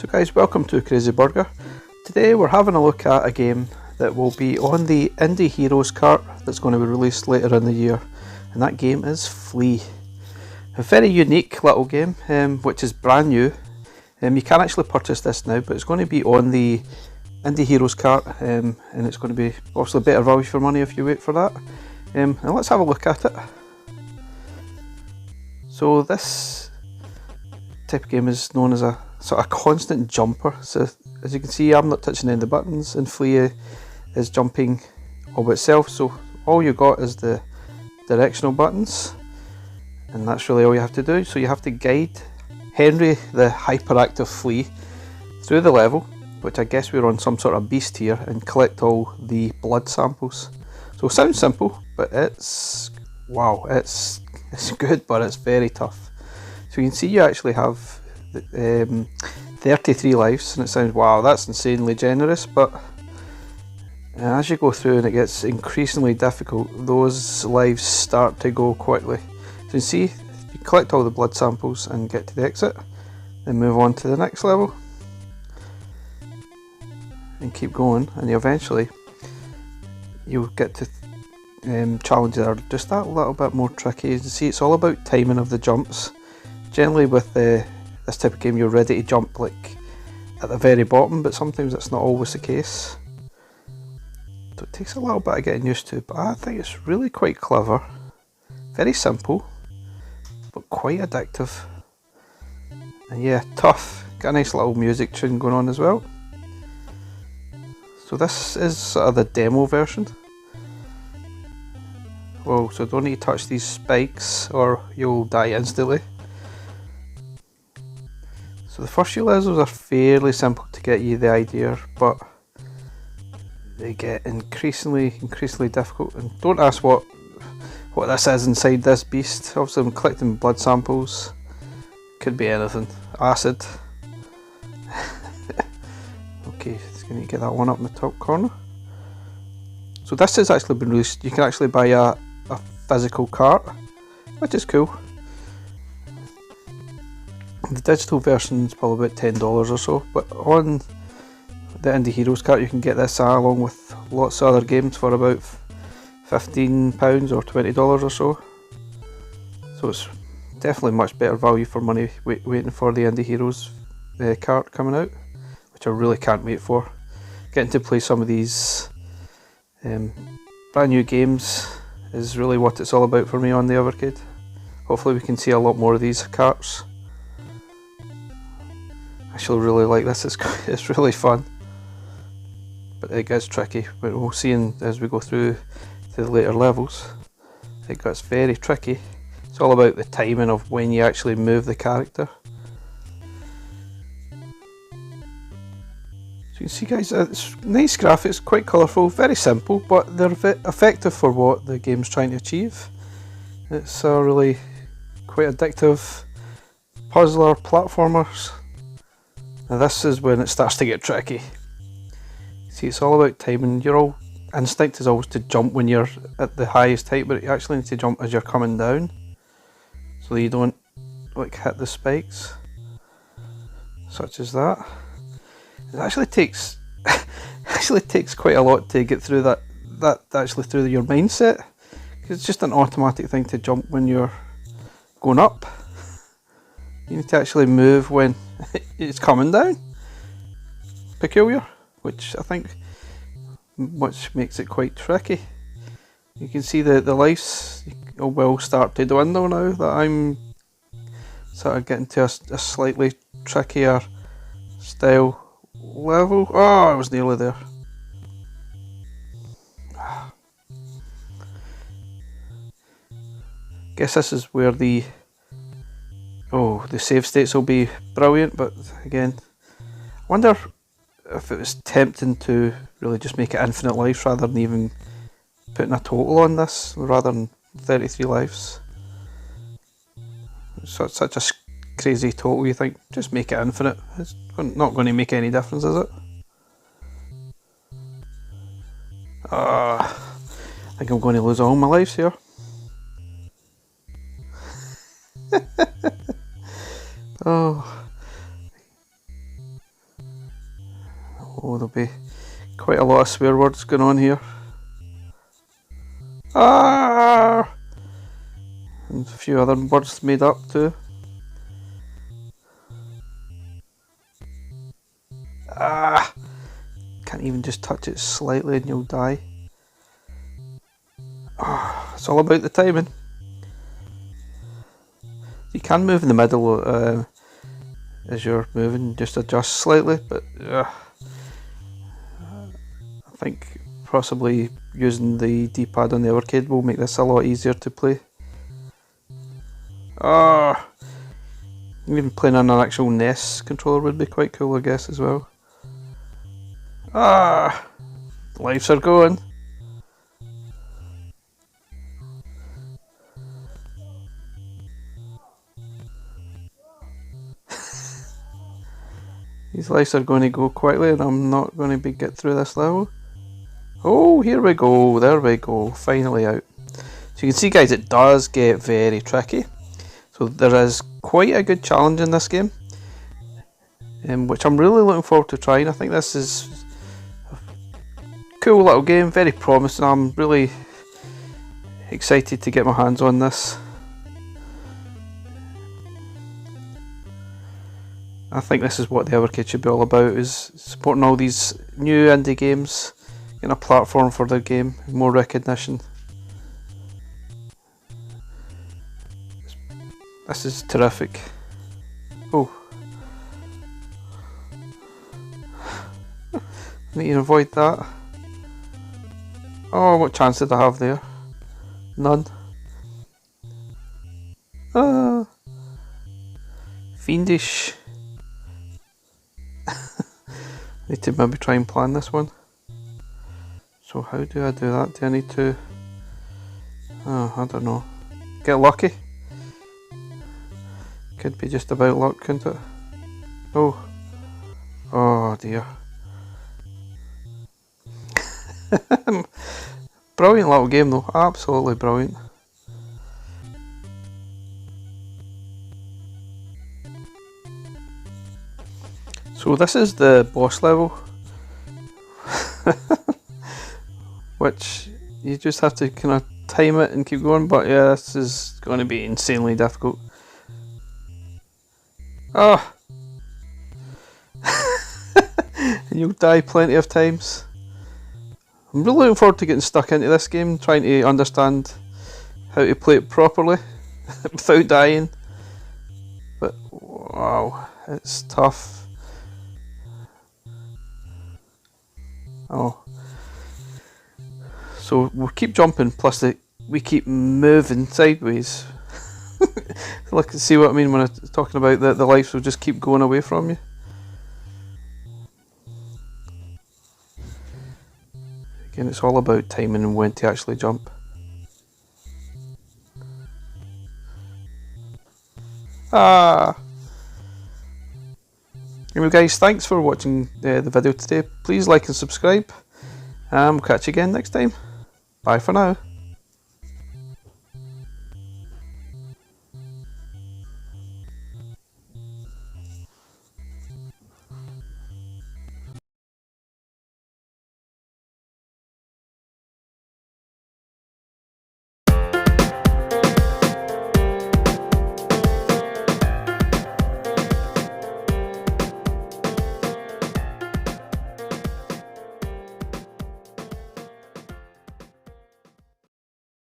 So guys, welcome to Crazy Burger. Today we're having a look at a game that will be on the Indie Heroes cart that's going to be released later in the year, and that game is Flea. A very unique little game, which is brand new. You can actually purchase this now, but it's going to be on the Indie Heroes cart, and it's going to be obviously better value for money if you wait for that. Now let's have a look at it. So this type of game is known as a sort of constant jumper. So as you can see, I'm not touching any of the buttons, and Flea is jumping all by itself. So all you got is the directional buttons, and that's really all you have to do. So you have to guide Henry the Hyperactive Flea through the level, which I guess we're on some sort of beast here, and collect all the blood samples. So it sounds simple, but it's wow, it's good, but it's very tough. So you can see you actually have 33 lives, and it sounds wow, that's insanely generous, but as you go through and it gets increasingly difficult, those lives start to go quickly. So you see, you collect all the blood samples and get to the exit, then move on to the next level and keep going, and eventually you'll get to challenges that are just that little bit more tricky. As you see, it's all about timing of the jumps. Generally with this type of game, you're ready to jump like at the very bottom, but sometimes that's not always the case. So it takes a little bit of getting used to, but I think it's really quite clever. Very simple, but quite addictive. And yeah, tough. Got a nice little music tune going on as well. So this is sort of the demo version. Whoa, so don't need to touch these spikes or you'll die instantly. So the first few levels are fairly simple to get you the idea, but they get increasingly difficult. And don't ask what this is inside this beast. Obviously I'm collecting blood samples. Could be anything. Acid. Okay, just going to get that one up in the top corner. So this has actually been released. You can actually buy a physical cart, which is cool. The digital version is probably about $10 or so, but on the Indie Heroes cart you can get this along with lots of other games for about £15 or $20 or so. So it's definitely much better value for money waiting for the Indie Heroes cart coming out, which I really can't wait for. Getting to play some of these brand new games is really what it's all about for me on the Evercade. Hopefully we can see a lot more of these carts. I actually really like this, it's really fun, but it gets tricky. But we'll see as we go through to the later levels, it gets very tricky. It's all about the timing of when you actually move the character. So you can see guys, it's nice graphics, quite colourful, very simple, but they're effective for what the game's trying to achieve. It's a really quite addictive puzzler platformers. Now this is when it starts to get tricky. See, it's all about timing. Your instinct is always to jump when you're at the highest height, but you actually need to jump as you're coming down, so that you don't like hit the spikes, such as that. It actually takes quite a lot to get through that actually through your mindset, because it's just an automatic thing to jump when you're going up. You need to actually move when it's coming down. Peculiar, which I think makes it quite tricky. You can see the lives will start to dwindle now that I'm sort of getting to a slightly trickier style level. Oh, I was nearly there. Guess this is where the save states will be brilliant, but again, I wonder if it was tempting to really just make it infinite lives rather than even putting a total on this, rather than 33 lives. It's such a crazy total, you think, just make it infinite. It's not going to make any difference, is it? I think I'm going to lose all my lives here. Oh, of swear words going on here. Ah! And a few other words made up too. Ah! Can't even just touch it slightly and you'll die. Oh, it's all about the timing. You can move in the middle as you're moving, just adjust slightly, but I think possibly using the D-pad on the Evercade will make this a lot easier to play. Ah, even playing on an actual NES controller would be quite cool, I guess, as well. Ah, lives are going. These lives are going to go quickly and I'm not going to get through this level. Oh, here we go, there we go, finally out. So you can see, guys, it does get very tricky. So there is quite a good challenge in this game, which I'm really looking forward to trying. I think this is a cool little game, very promising. I'm really excited to get my hands on this. I think this is what the Evercade should be all about, is supporting all these new indie games, getting a platform for their game, more recognition. This is terrific. Oh. Need to avoid that. Oh, what chance did I have there? None. Fiendish. Need to maybe try and plan this one. So how do I do that? Do I need to... Oh, I don't know. Get lucky? Could be just about luck, couldn't it? Oh. Oh dear. Brilliant little game though, absolutely brilliant. So this is the boss level, which you just have to kind of time it and keep going, but yeah, this is going to be insanely difficult. Oh! And you'll die plenty of times. I'm really looking forward to getting stuck into this game, trying to understand how to play it properly without dying. But wow, it's tough. Oh. So we'll keep jumping, plus we keep moving sideways. Look, see what I mean when I'm talking about the lives will just keep going away from you. Again, it's all about timing and when to actually jump. Ah! Anyway guys, thanks for watching the video today. Please like and subscribe, and we'll catch you again next time. Bye for now.